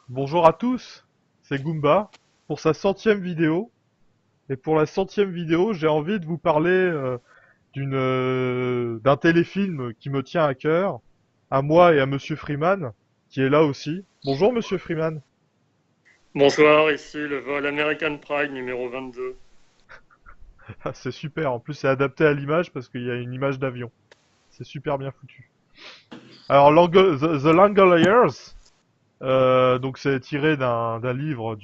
Bonjour à tous, c'est Goomba pour sa centième vidéo. Et pour la centième vidéo, j'ai envie de vous parler d'un téléfilm qui me tient à cœur, à moi et à Monsieur Freeman, qui est là aussi. Bonjour Monsieur Freeman. Bonsoir, ici le vol American Pride numéro 22. Ah, c'est super, en plus c'est adapté à l'image parce qu'il y a une image d'avion. C'est super bien foutu. Alors, The Langoliers, donc c'est tiré d'un livre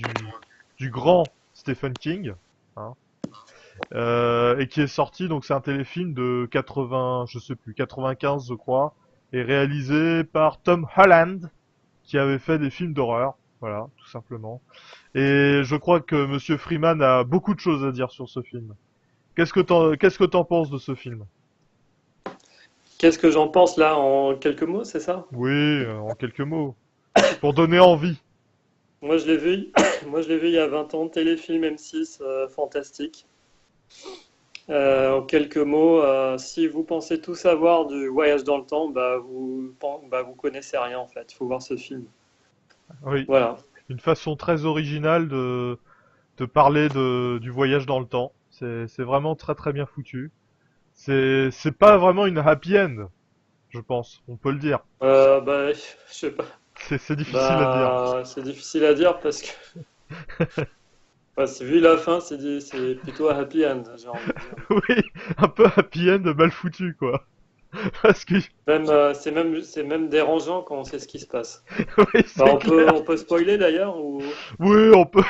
du grand Stephen King, hein. Et qui est sorti, donc c'est un téléfilm de 80, je sais plus, 95 je crois, et réalisé par Tom Holland, qui avait fait des films d'horreur, voilà, tout simplement. Et je crois que Monsieur Freeman a beaucoup de choses à dire sur ce film. Qu'est-ce que t'en penses de ce film? Qu'est-ce que j'en pense là en quelques mots, c'est ça? Oui, en quelques mots, pour donner envie. Moi je l'ai vu, moi je l'ai vu il y a 20 ans, téléfilm M6, fantastique. En quelques mots, si vous pensez tout savoir du voyage dans le temps, vous connaissez rien en fait. Il faut voir ce film. Oui, Voilà. une façon très originale de parler du voyage dans le temps. C'est vraiment très très bien foutu. C'est pas vraiment une happy end, je pense, on peut le dire. Je sais pas. C'est difficile à dire. Bah, c'est difficile à dire parce que, vu la fin, c'est plutôt un happy end, j'ai envie de dire. Oui, un peu happy end mal foutu, quoi. Parce que, Même, c'est même dérangeant quand on sait ce qui se passe. oui, Bah, c'est clair. on peut spoiler d'ailleurs ou Oui, on peut,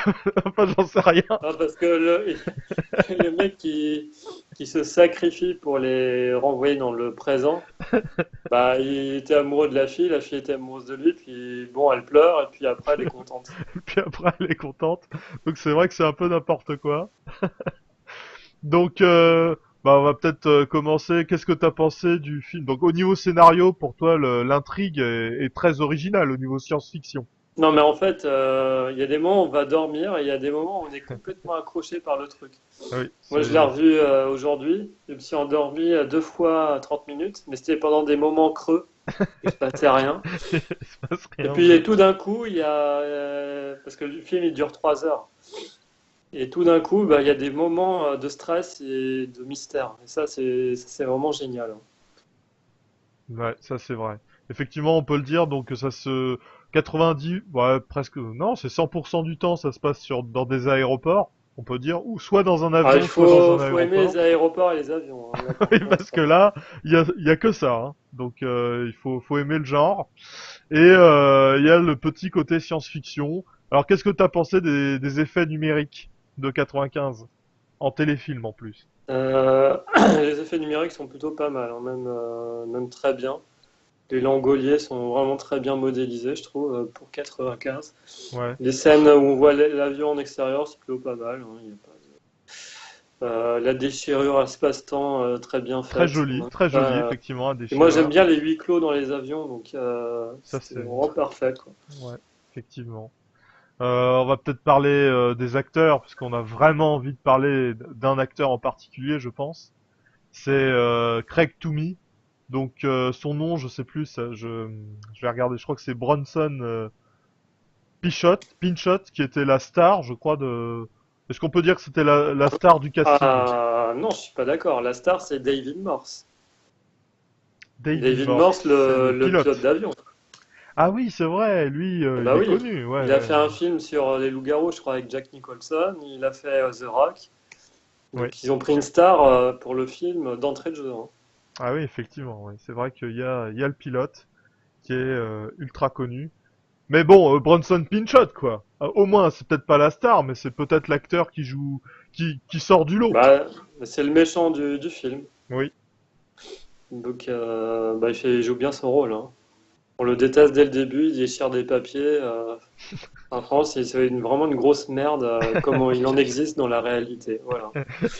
enfin, j'en sais rien. ah, parce que le mec qui se sacrifie pour les renvoyer dans le présent, bah il était amoureux de la fille était amoureuse de lui, puis bon elle pleure et puis après elle est contente. Puis après, elle est contente. Donc c'est vrai que c'est un peu n'importe quoi. Donc, bah, on va peut-être commencer. Qu'est-ce que t'as pensé du film? Donc, au niveau scénario, pour toi, l'intrigue est très originale au niveau science-fiction. Non mais en fait il y a des moments où on va dormir et il y a des moments où on est complètement accroché par le truc. Oui, Moi je l'ai c'est, revu aujourd'hui, je me suis endormi deux fois à 30 minutes, mais c'était pendant des moments creux, il se passait rien. il se passe Et rien, puis tout d'un coup, parce que le film il dure 3 heures, et tout d'un coup, bah, il y a des moments de stress et de mystère. Et ça, c'est vraiment génial, hein. ouais, ça c'est vrai. Effectivement, on peut le dire, donc ça se 90, ouais, presque, non, c'est 100% du temps, ça se passe dans des aéroports, on peut dire, ou soit dans un Alors avion, soit dans un faut aimer les aéroport. aéroports et les avions, hein, là par Oui, parce que contre. là, il y a que ça, hein. Donc faut aimer le genre. Et il y a le petit côté science-fiction. Alors, qu'est-ce que t'as pensé des effets numériques de 95 en téléfilm en plus? Les effets numériques sont plutôt pas mal, hein, même très bien. Les Langoliers sont vraiment très bien modélisés, je trouve, pour 95. Ouais, Les scènes où on voit l'avion en extérieur, c'est plutôt pas mal, hein, il y a pas la déchirure à espace-temps très bien faite. très joli effectivement, un Et moi j'aime déchireur. bien les huis clos dans les avions, donc Ça c'était c'est, vraiment parfait, quoi. ouais, effectivement. On va peut-être parler des acteurs, puisqu'on a vraiment envie de parler d'un acteur en particulier, je pense. C'est Craig Toomey. Donc son nom, je sais plus, je vais regarder. Je crois que c'est Bronson Pinchot, qui était la star, je crois de. Est-ce qu'on peut dire que c'était la star du casting? Ah non, je suis pas d'accord. La star c'est David Morse. David David Morse, Morse, c'est le le pilote pilote. d'avion. Ah oui, c'est vrai, lui, Ah il bah est oui, connu, ouais, il a ouais. fait un film sur les loups-garous, je crois, avec Jack Nicholson. Il a fait The Rock. Oui. Donc ils ont pris une star pour le film d'entrée de jeu, hein. Ah oui, effectivement, ouais. C'est vrai qu'il y a le pilote qui est ultra connu. Mais bon, Bronson Pinchot, quoi. Au moins, c'est peut-être pas la star, mais c'est peut-être l'acteur qui joue, qui sort du lot. Bah, c'est le méchant du film. Oui, Donc il joue bien son rôle, hein. On le déteste dès le début, il déchire des papiers. En France, vraiment une grosse merde, comme il en existe dans la réalité. Voilà.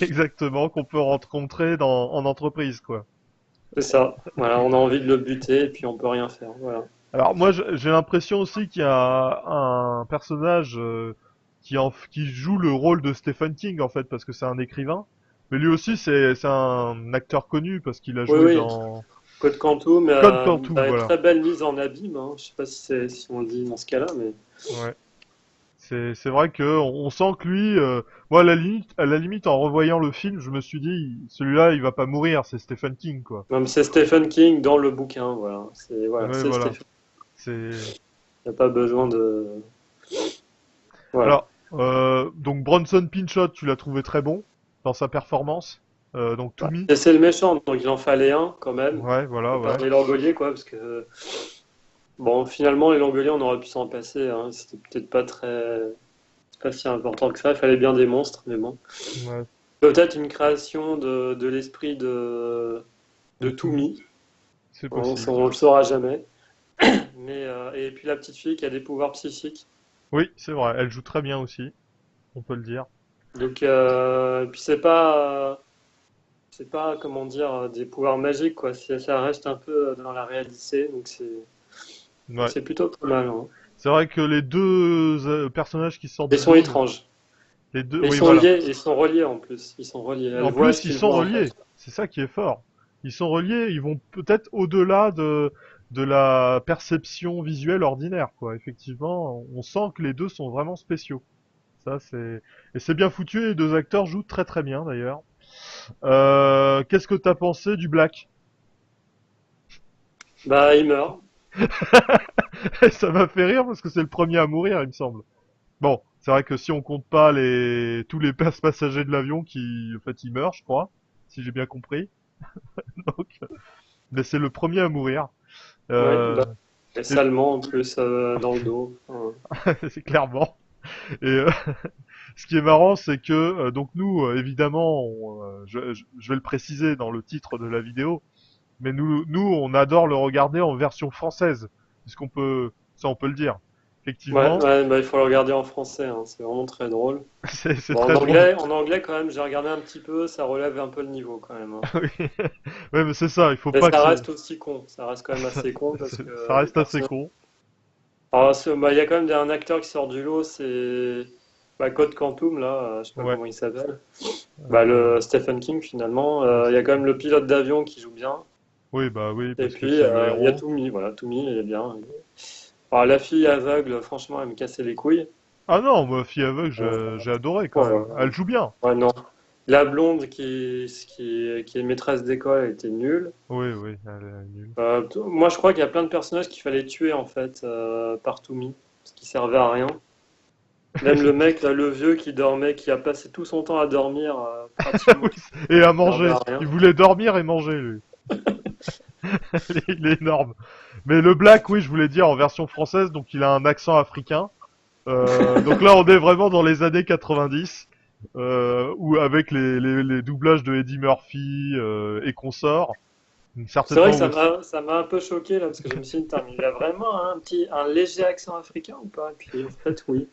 exactement, qu'on peut rencontrer en entreprise, quoi. C'est ça. Voilà, on a envie de le buter et puis on peut rien faire. Voilà. Alors moi, j'ai l'impression aussi qu'il y a un personnage qui joue le rôle de Stephen King en fait, parce que c'est un écrivain. Mais lui aussi, c'est un acteur connu parce qu'il a Oui, joué oui. dans. Code Quantum, Code Quantum, voilà. très belle mise en abîme, hein. Je sais pas si on le dit dans ce cas-là, mais Ouais. C'est vrai que on sent que lui, moi à la limite en revoyant le film, je me suis dit celui-là il va pas mourir, c'est Stephen King quoi. non, mais c'est Stephen King dans le bouquin, Ouais c'est voilà. Stephen. C'est Il n'y a pas besoin de, voilà. alors donc Bronson Pinchot, tu l'as trouvé très bon dans sa performance. Donc To Bah, Me. c'est le méchant, donc il en fallait un quand même. Ouais voilà C'est pas ouais. les Langoliers, quoi, parce que bon, finalement, les Langoliers, on aurait pu s'en passer, hein. C'était peut-être c'est pas si important que ça. Il fallait bien des monstres, mais bon. Ouais. Peut-être une création de l'esprit de De To Me, Toumi. c'est possible. On le saura jamais. Mais et puis la petite fille qui a des pouvoirs psychiques. Oui c'est vrai, elle joue très bien aussi, on peut le dire. Donc, et puis c'est pas comment dire des pouvoirs magiques, quoi. Ça reste un peu dans la réalité, donc Ouais. c'est plutôt pas mal, hein. C'est vrai que les deux personnages qui sortent Ils du sont lot, étranges. les deux, Mais oui voilà. ils sont reliés en plus. Ils sont reliés. Elle En voit ce plus, ils qu'il sont voit en reliés. fait. C'est ça qui est fort. Ils sont reliés, ils vont peut-être au-delà de la perception visuelle ordinaire, quoi. Effectivement, on sent que les deux sont vraiment spéciaux. Ça, et c'est bien foutu, et les deux acteurs jouent très très bien, d'ailleurs. Qu'est-ce que t'as pensé du Black? Bah, il meurt. Ça m'a fait rire parce que c'est le premier à mourir, il me semble. Bon, c'est vrai que si on compte pas tous les passagers de l'avion qui, en fait, ils meurent, je crois, si j'ai bien compris. Donc, mais c'est le premier à mourir. Ouais, Euh, bah, et et- salement en plus dans le dos. Enfin, c'est clairement. Et ce qui est marrant, c'est que donc nous, évidemment, je vais le préciser dans le titre de la vidéo, mais nous, on adore le regarder en version française, puisqu'on peut, ça, on peut le dire. Effectivement, bah, il faut le regarder en français, hein. C'est vraiment très drôle. c'est Bon, très drôle. en anglais quand même, j'ai regardé un petit peu, ça relève un peu le niveau quand même, hein. Oui, ouais, mais c'est ça. Il faut Mais pas que ça reste aussi con. Ça reste quand même assez con parce ça que les reste assez personnages. con. Alors, bah, il y a quand même un acteur qui sort du lot, c'est bah, Code Quantum là, je sais pas Ouais. comment il s'appelle. Bah, Euh, le Stephen King finalement. ouais, Il y a quand même le pilote d'avion qui joue bien. oui, bah oui, Et parce que puis c'est le il y a héros. Toomey, voilà, Toomey il est bien. Alors la fille aveugle, franchement, elle me cassait les couilles. Ah non, moi, Fille aveugle, Euh, j'ai adoré quand bon, même. Elle joue bien. ouais, non. La blonde qui est maîtresse d'école, elle était nulle. Oui, oui, elle est nulle. Moi, je crois qu'il y a plein de personnages qu'il fallait tuer en fait par Toomey, parce qu'ils servaient à rien. Même le mec, là, le vieux qui dormait, qui a passé tout son temps à dormir, pratiquement, Oui, qui et à servait manger. à rien. Il voulait dormir et manger, lui. Il est énorme. Mais le Black, oui, je voulais dire en version française, donc il a un accent africain. Donc là, on est vraiment dans les années 90, où avec les doublages de Eddie Murphy et consorts, C'est vrai certainement que Will Smith. ça m'a un peu choqué là, parce que je me suis dit, Putain, mais il a vraiment un léger accent africain ou pas? Et puis en fait, oui.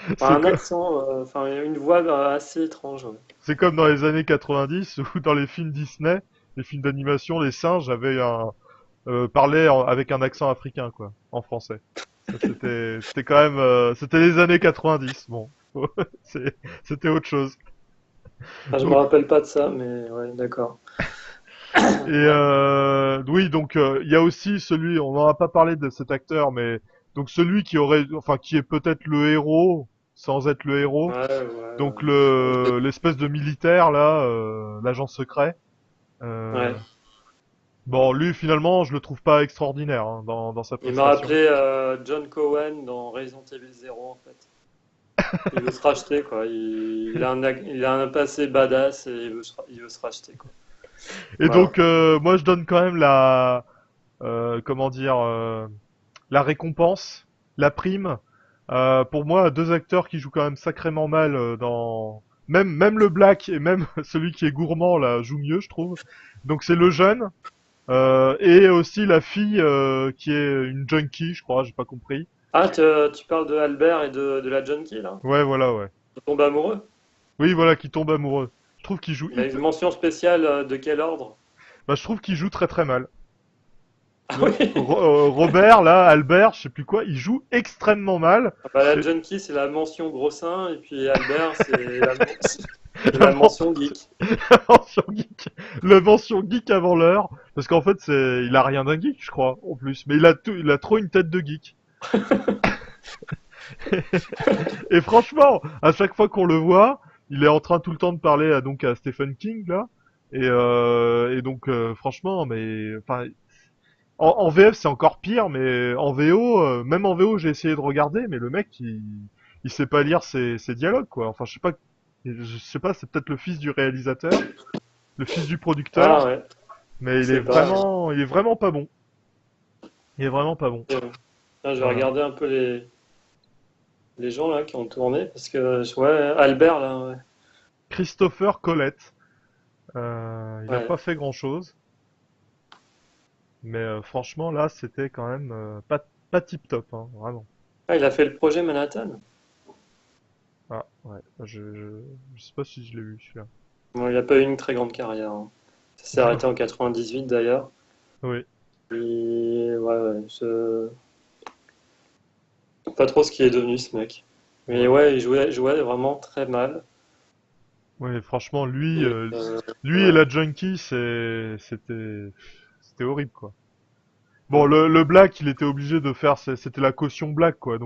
Enfin, C'est un co- accent, enfin une voix assez étrange, ouais. c'est comme dans les années 90, où dans les films Disney, les films d'animation, les singes avaient parlaient avec un accent africain, quoi, en français. Ça, c'était quand même, c'était les années 90. Bon, c'était autre chose. Enfin, je me Donc, rappelle pas de ça, mais ouais, d'accord. et Ouais, oui, donc il y a aussi celui, on n'en a pas parlé de cet acteur, mais donc celui qui aurait, enfin qui est peut-être le héros sans être le héros. Donc l'espèce de militaire là, l'agent secret. ouais. Euh, bon, lui finalement, je le trouve pas extraordinaire hein, dans sa Il m'a prestation. rappelé John Cohen dans Resident Evil Zero en fait. Il veut se racheter, quoi. Il a un passé badass et il veut se racheter, quoi. Et Voilà. donc moi je donne quand même comment dire, la récompense, la prime. Pour moi, deux acteurs qui jouent quand même sacrément mal dans. Même le Black et même celui qui est gourmand là joue mieux, je trouve. Donc c'est le jeune et aussi la fille qui est une junkie, je crois, j'ai pas compris. Ah, tu parles de Albert et de la junkie, là? Ouais, voilà, ouais. Qui tombe amoureux? Oui, voilà, qui tombe amoureux. Je trouve qu'il joue Mais une mention spéciale de quel ordre? bah, je trouve qu'il joue très très mal. Ah oui? Robert, là, Albert, je sais plus quoi, il joue extrêmement mal. Ah bah, la Et, junkie, c'est la mention gros sein, et puis Albert, c'est la mention. Et La la mention geek. mention geek, la mention geek avant l'heure, parce qu'en fait il a rien d'un geek, je crois, en plus, mais il a trop une tête de geek. Et franchement, à chaque fois qu'on le voit, il est en train tout le temps de parler à Stephen King là, et donc franchement, mais enfin, en VF c'est encore pire, mais en VO, même en VO j'ai essayé de regarder, mais le mec il sait pas lire ses dialogues quoi. Enfin je sais pas, c'est peut-être le fils du réalisateur, le fils du producteur, Ah ouais, mais je sais pas. il est vraiment pas bon. Il est vraiment pas bon. Ah, je vais Voilà. regarder un peu les gens là qui ont tourné parce que ouais, Albert là, ouais. Christopher Colette, il a Ouais. pas fait grand chose. Mais franchement, là, c'était quand même pas tip top, hein, vraiment. Ah, il a fait le projet Manhattan. Ah, ouais, je sais pas si je l'ai vu celui-là. Bon, il n'a pas eu une très grande carrière, hein. Ça s'est arrêté en 98 d'ailleurs. Oui, Et ouais, ouais, je sais pas trop ce qui est devenu ce mec. Mais ouais. ouais, il jouait vraiment très mal. Ouais, franchement, Et, lui et ouais. la Junkie, c'était horrible, quoi. Bon, le Black, il était obligé de faire, c'était la caution Black, quoi.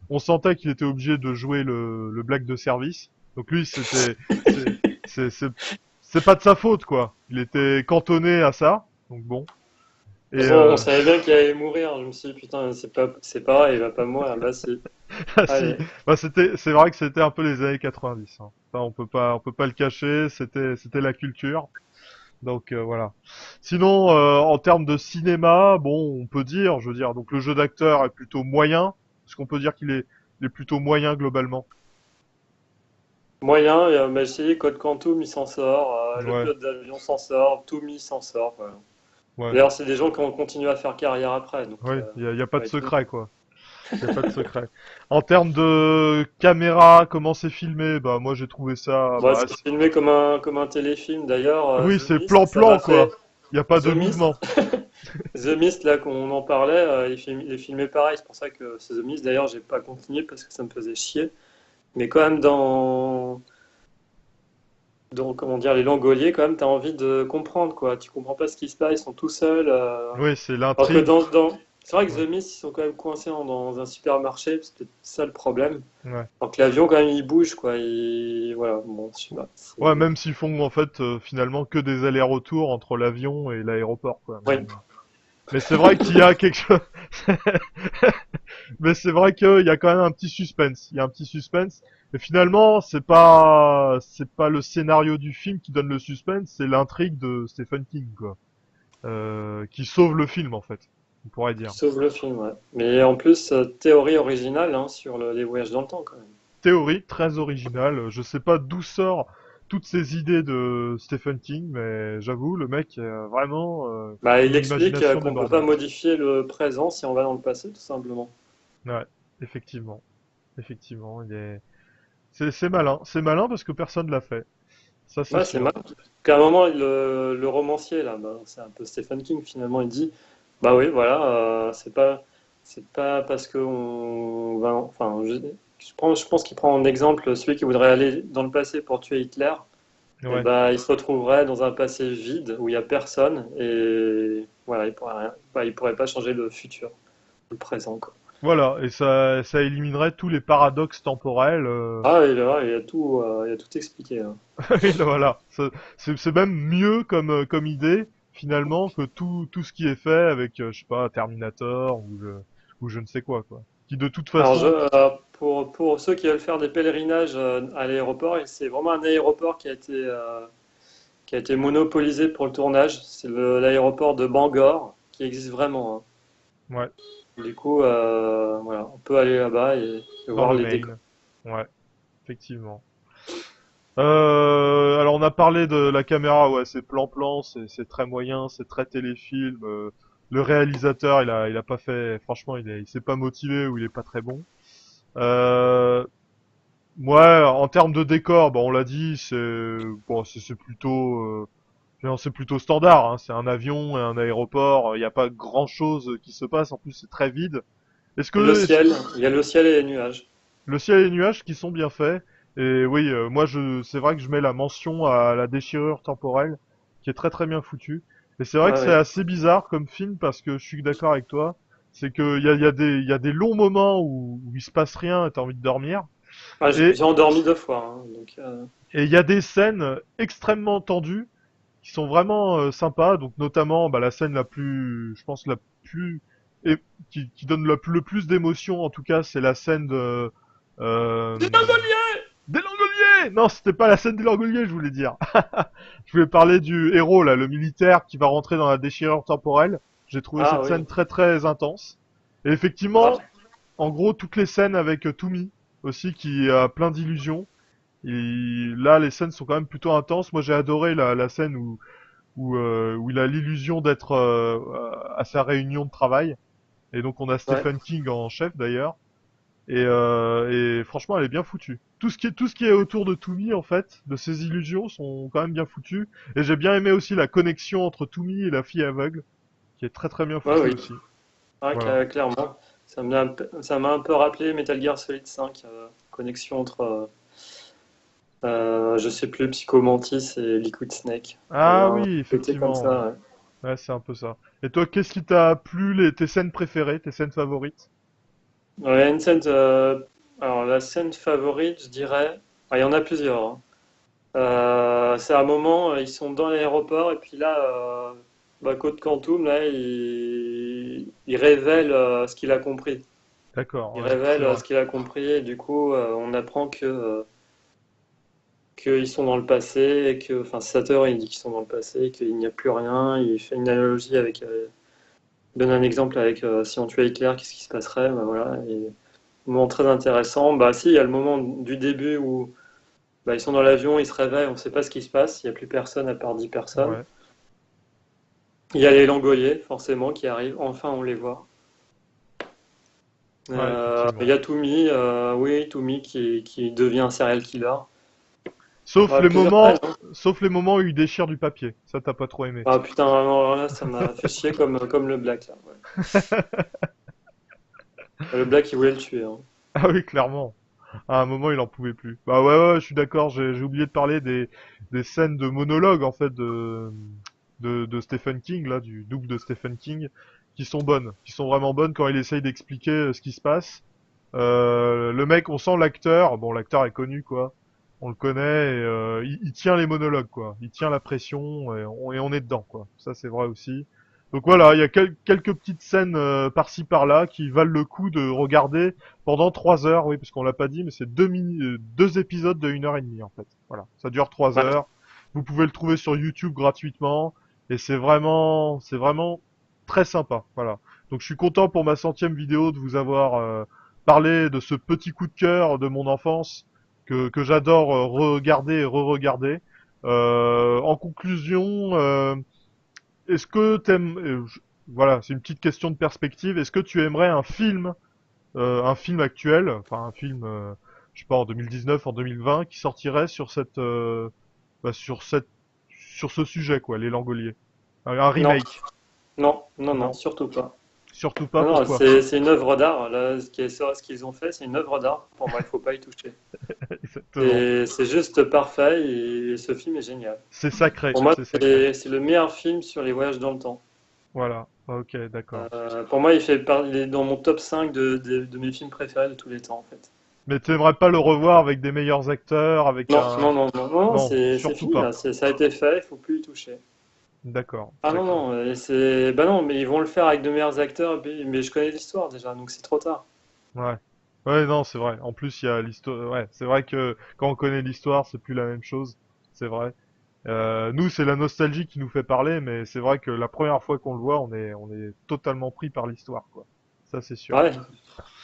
On sentait qu'il était obligé de jouer le Black de service. Donc lui, c'est, c'est, c'est, c'est pas de sa faute, quoi. Il était cantonné à ça. Donc bon. Et De toute façon, on savait bien qu'il allait mourir. Je me suis dit, putain, c'est pas vrai, il va pas mourir. Bah si. ah si, Allez. bah c'est vrai que c'était un peu les années 90. Hein. Ça, on peut pas le cacher. C'était la culture. Donc voilà. Sinon, en termes de cinéma, bon, on peut dire, je veux dire, donc le jeu d'acteur est plutôt moyen. Est-ce qu'on peut dire il est plutôt moyen globalement? Moyen, mais si, Code Quantum, il s'en sort. Le Ouais, pilote d'avion s'en sort. Toomey s'en sort. Voilà. ouais, D'ailleurs, c'est des gens qui ont continué à faire carrière après. Donc, ouais. Y a pas de ouais, tout. secret quoi. Y a pas de secret. En termes de caméra, comment c'est filmé, bah moi j'ai trouvé ça, Bah, c'est filmé comme un téléfilm. D'ailleurs, oui, The c'est Mist, ça plan-plan m'a fait. quoi. Y a pas The de Mist, mouvement. The Mist, là, qu'on en parlait, il est filmé pareil. C'est pour ça que c'est The Mist. D'ailleurs, j'ai pas continué parce que ça me faisait chier. Mais quand même, dans comment dire, les Langoliers, quand même, t'as envie de comprendre, quoi. Tu comprends pas ce qui se passe, ils sont tout seuls. Oui, c'est Alors que l'intrigue. c'est vrai que Ouais, The Mist, ils sont quand même coincés dans un supermarché, c'est peut-être ça le problème. ouais. Alors que l'avion, quand même, il bouge, quoi. Voilà, bon, je sais pas. Ouais, même s'ils font en fait finalement que des allers-retours entre l'avion et l'aéroport, quoi. Oui, Mais c'est vrai qu'il y a quelque chose. Mais c'est vrai qu'il y a quand même un petit suspense. Il y a un petit suspense. Mais finalement, c'est pas le scénario du film qui donne le suspense, c'est l'intrigue de Stephen King, quoi. Qui sauve le film, en fait. On pourrait dire. sauf le film, ouais. Mais en plus, théorie originale hein, sur les voyages dans le temps, quand même. Théorie très originale. Je sais pas d'où sort toutes ces idées de Stephen King, mais j'avoue, le mec a vraiment Bah, il une explique imagination qu'on peut pas débordante. modifier le présent si on va dans le passé, tout simplement. Ouais, effectivement. Effectivement, c'est malin parce que personne l'a fait. Ça, c'est Ouais, c'est sûr. mal. Qu'à un moment, le romancier, là, bah, c'est un peu Stephen King, finalement, il dit, bah oui, voilà, c'est pas parce que on va, enfin, je pense qu'il prend en exemple celui qui voudrait aller dans le passé pour tuer Hitler, et Ouais. bah, il se retrouverait dans un passé vide où il y a personne, et voilà, il pourrait rien, bah, il pourrait pas changer le futur, le présent, quoi. Voilà, et ça éliminerait tous les paradoxes temporels. Ah, il a tout expliqué, hein. Et voilà, c'est même mieux comme idée finalement que tout ce qui est fait avec, je sais pas, Terminator ou je ne sais quoi. Qui de toute Alors, façon, pour ceux qui veulent faire des pèlerinages à l'aéroport, et c'est vraiment un aéroport qui a été monopolisé pour le tournage. C'est l'aéroport de Bangor qui existe vraiment, ouais, hein. Du coup, voilà, on peut aller là-bas et dans voir le les décors. Maine. Ouais, effectivement. Alors on a parlé de la caméra, ouais, c'est plan-plan, c'est très moyen, c'est très téléfilm. Le réalisateur, il a pas fait, franchement, il s'est pas motivé ou il est pas très bon. Euh, ouais, en termes de décor, bah on l'a dit, c'est plutôt, non, c'est plutôt standard. Hein, c'est un avion et un aéroport. Il n'y a pas grand-chose qui se passe. En plus, c'est très vide. Et le Est-ce que ciel, il y a le ciel et les nuages. le ciel et les nuages qui sont bien faits? Et oui, moi c'est vrai que je mets la mention à la déchirure temporelle, qui est très très bien foutue. Et c'est vrai que Ouais, c'est ouais. assez bizarre comme film parce que je suis d'accord avec toi. C'est que il y a des longs moments où il se passe rien et t'as envie de dormir. Ah, Et j'ai endormi 2 fois, hein, donc et il y a des scènes extrêmement tendues qui sont vraiment sympas. Donc notamment la scène la plus, je pense la plus et qui donne le plus d'émotion en tout cas, c'est la scène de des Langoliers! Non, c'était pas la scène des Langoliers, je voulais dire. Je voulais parler du héros, là, le militaire qui va rentrer dans la déchirure temporelle. J'ai trouvé ah cette oui. scène très très intense. Et Ah, effectivement, en gros, toutes les scènes avec Toumi aussi, qui a plein d'illusions. Et là, les scènes sont quand même plutôt intenses. Moi, j'ai adoré la scène où il a l'illusion d'être à sa réunion de travail. Et donc, on a ouais. Stephen King en chef, d'ailleurs. Et franchement, elle est bien foutue. Tout ce qui est autour de Toumi, en fait, de ses illusions, sont quand même bien foutus. Et j'ai bien aimé aussi la connexion entre Toumi et la fille aveugle, qui est très très bien Ouais, foutue oui. aussi. Ouais, Voilà. clairement. Ça m'a un peu rappelé Metal Gear Solid 5, connexion entre, je sais plus, Psycho Mantis et Liquid Snake. Il y avait Ah un oui, côté comme effectivement, ouais. ça, ouais. Ouais, c'est un peu ça. Et toi, qu'est-ce qui t'a plu, tes scènes préférées, tes scènes favorites? Ouais, il y a une scène, alors la scène favorite, je dirais, ah, il y en a plusieurs, hein. C'est un moment, ils sont dans l'aéroport et puis là, Code Quantum, là, il révèle ce qu'il a compris. D'accord, Il ouais, c'est révèle vrai. ce qu'il a compris et du coup, on apprend qu'ils sont dans le passé et que, enfin, Sator, il dit qu'ils sont dans le passé, et qu'il n'y a plus rien. Il fait une analogie avec, il donne un exemple avec si on tuait Hitler, qu'est-ce qui se passerait? Bah, voilà, et moment très intéressant. Bah si, il y a le moment du début où bah, ils sont dans l'avion, ils se réveillent, on ne sait pas ce qui se passe, il n'y a plus personne à part 10 personnes. Ouais, Il y a les Langoliers, forcément, qui arrivent, enfin on les voit. ouais, Il effectivement. y a Toumi, oui, Toumi qui devient un serial killer. Sauf Ouais, les plusieurs scènes, moments, hein. sauf les moments où il déchire du papier. Ça, t'as pas trop aimé. Ah putain, alors là, ça m'a fait chier comme le Black, là. Ouais. Le Black, il voulait le tuer, hein. Ah oui, clairement. À un moment, il en pouvait plus. Bah ouais, ouais, je suis d'accord. J'ai oublié de parler des scènes de monologue en fait de Stephen King là, du double de Stephen King, qui sont bonnes, qui sont vraiment bonnes quand il essaye d'expliquer ce qui se passe. Le mec, on sent l'acteur. Bon, l'acteur est connu quoi. On le connaît. Et, il tient les monologues quoi. Il tient la pression et on est dedans quoi. Ça c'est vrai aussi. Donc voilà, il y a quelques petites scènes par-ci par-là qui valent le coup de regarder pendant 3 heures, oui, parce qu'on l'a pas dit, mais c'est deux épisodes de 1 heure et demie en fait. Voilà, ça dure trois Ouais. heures. Vous pouvez le trouver sur YouTube gratuitement et c'est vraiment très sympa. Voilà. Donc je suis content pour ma 100e vidéo de vous avoir parlé de ce petit coup de cœur de mon enfance que j'adore regarder et re-regarder. En conclusion, est-ce que t'aimes, voilà, c'est une petite question de perspective. Est-ce que tu aimerais un film actuel, enfin un film, je sais pas, en 2019, en 2020, qui sortirait sur sur ce sujet, quoi, les Langoliers. Un Non, remake. non, Non, surtout pas. surtout pas. Non, non, Pourquoi? c'est une œuvre d'art. Là, ce qu'ils ont fait, c'est une œuvre d'art. Pour moi, il faut pas y toucher. Exactement. C'est juste parfait et ce film est génial. C'est sacré, Pour moi, c'est sacré. c'est le meilleur film sur les voyages dans le temps. Voilà. Ok, d'accord. Pour moi, il est dans mon top 5 de mes films préférés de tous les temps, en fait. Mais t'aimerais pas le revoir avec des meilleurs acteurs, avec Non, un... Non, c'est surtout fini pas. là. Ça a été fait, il faut plus y toucher. D'accord, Ah non, d'accord. non, bah non, mais ils vont le faire avec de meilleurs acteurs, mais je connais l'histoire déjà, donc c'est trop tard. Ouais. Ouais, non, c'est vrai. En plus, il y a l'histoire. Ouais, c'est vrai que quand on connaît l'histoire, c'est plus la même chose. C'est vrai. Nous, c'est la nostalgie qui nous fait parler, mais c'est vrai que la première fois qu'on le voit, on est totalement pris par l'histoire, quoi. Ça, c'est sûr. Ouais,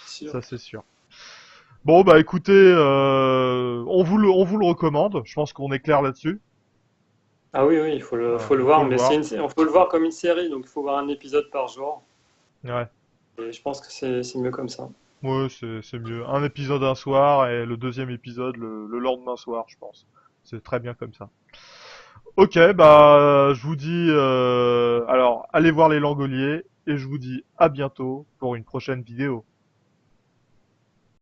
c'est sûr. Ça, c'est sûr. Bon, bah écoutez, on vous le recommande. Je pense qu'on est clair là-dessus. Ah oui, oui, Voilà, faut le il faut voir, le mais voir. faut le voir comme une série, donc il faut voir un épisode par jour. Ouais. Et je pense que c'est mieux comme ça. Ouais, c'est mieux. Un épisode un soir et le deuxième épisode le lendemain soir, je pense. C'est très bien comme ça. Ok, bah je vous dis alors allez voir les Langoliers et je vous dis à bientôt pour une prochaine vidéo.